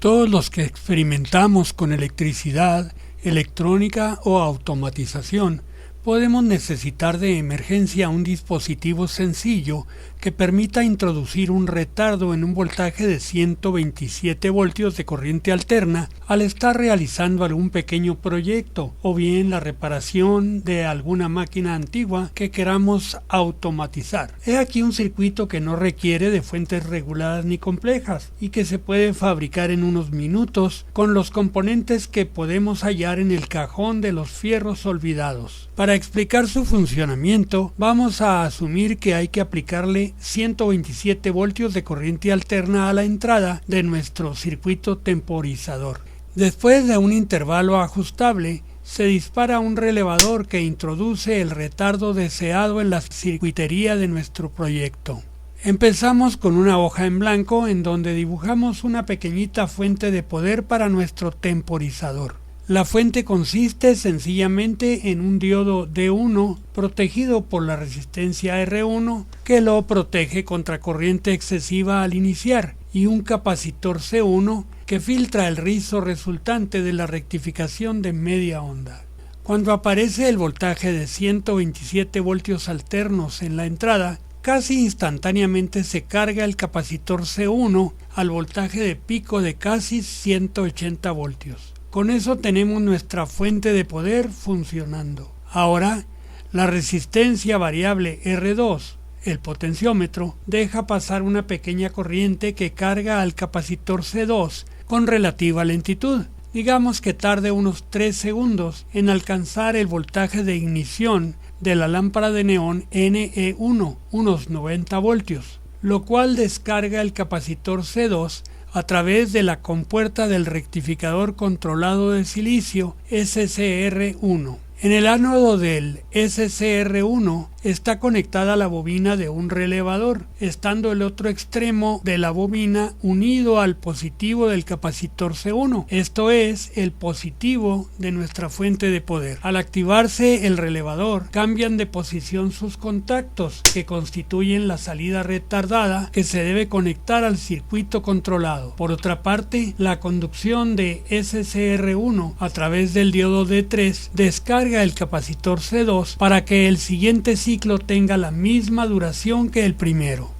Todos los que experimentamos con electricidad, electrónica o automatización, podemos necesitar de emergencia un dispositivo sencillo que permita introducir un retardo en un voltaje de 127 voltios de corriente alterna al estar realizando algún pequeño proyecto o bien la reparación de alguna máquina antigua que queramos automatizar. He aquí un circuito que no requiere de fuentes reguladas ni complejas y que se puede fabricar en unos minutos con los componentes que podemos hallar en el cajón de los fierros olvidados. Para explicar su funcionamiento, vamos a asumir que hay que aplicarle 127 voltios de corriente alterna a la entrada de nuestro circuito temporizador. Después de un intervalo ajustable, se dispara un relevador que introduce el retardo deseado en la circuitería de nuestro proyecto. Empezamos con una hoja en blanco en donde dibujamos una pequeñita fuente de poder para nuestro temporizador. La fuente consiste sencillamente en un diodo D1 protegido por la resistencia R1 que lo protege contra corriente excesiva al iniciar y un capacitor C1 que filtra el rizo resultante de la rectificación de media onda. Cuando aparece el voltaje de 127 voltios alternos en la entrada, casi instantáneamente se carga el capacitor C1 al voltaje de pico de casi 180 voltios. Con eso tenemos nuestra fuente de poder funcionando. Ahora, la resistencia variable R2, el potenciómetro, deja pasar una pequeña corriente que carga al capacitor C2 con relativa lentitud. Digamos que tarde unos 3 segundos en alcanzar el voltaje de ignición de la lámpara de neón NE1, unos 90 voltios, lo cual descarga el capacitor C2 a través de la compuerta del rectificador controlado de silicio SCR1. En el ánodo del SCR1 está conectada la bobina de un relevador, estando el otro extremo de la bobina unido al positivo del capacitor C1, esto es, el positivo de nuestra fuente de poder. Al activarse el relevador, cambian de posición sus contactos, que constituyen la salida retardada que se debe conectar al circuito controlado. Por otra parte, la conducción de SCR1 a través del diodo D3 descarga el capacitor C2 para que el siguiente ciclo tenga la misma duración que el primero.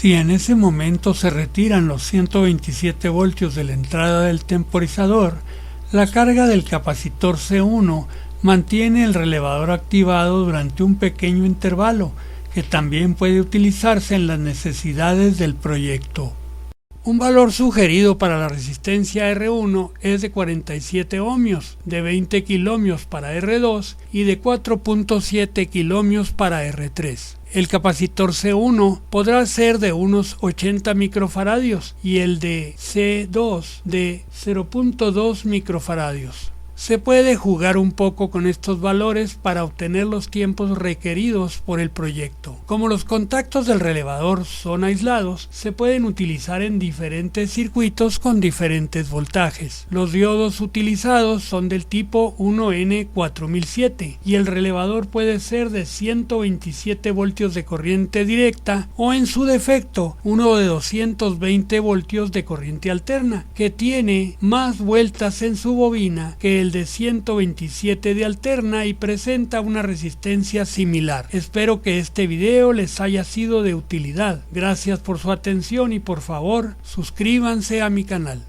Si en ese momento se retiran los 127 voltios de la entrada del temporizador, la carga del capacitor C1 mantiene el relevador activado durante un pequeño intervalo que también puede utilizarse en las necesidades del proyecto. Un valor sugerido para la resistencia R1 es de 47 ohmios, de 20 kiloohmios para R2 y de 4.7 kiloohmios para R3. El capacitor C1 podrá ser de unos 80 microfaradios y el de C2 de 0.2 microfaradios. Se puede jugar un poco con estos valores para obtener los tiempos requeridos por el proyecto. Como los contactos del relevador son aislados, se pueden utilizar en diferentes circuitos con diferentes voltajes. Los diodos utilizados son del tipo 1N4007 y el relevador puede ser de 127 voltios de corriente directa o en su defecto uno de 220 voltios de corriente alterna que tiene más vueltas en su bobina que el de 127 de alterna y presenta una resistencia similar. Espero que este video les haya sido de utilidad. Gracias por su atención y por favor suscríbanse a mi canal.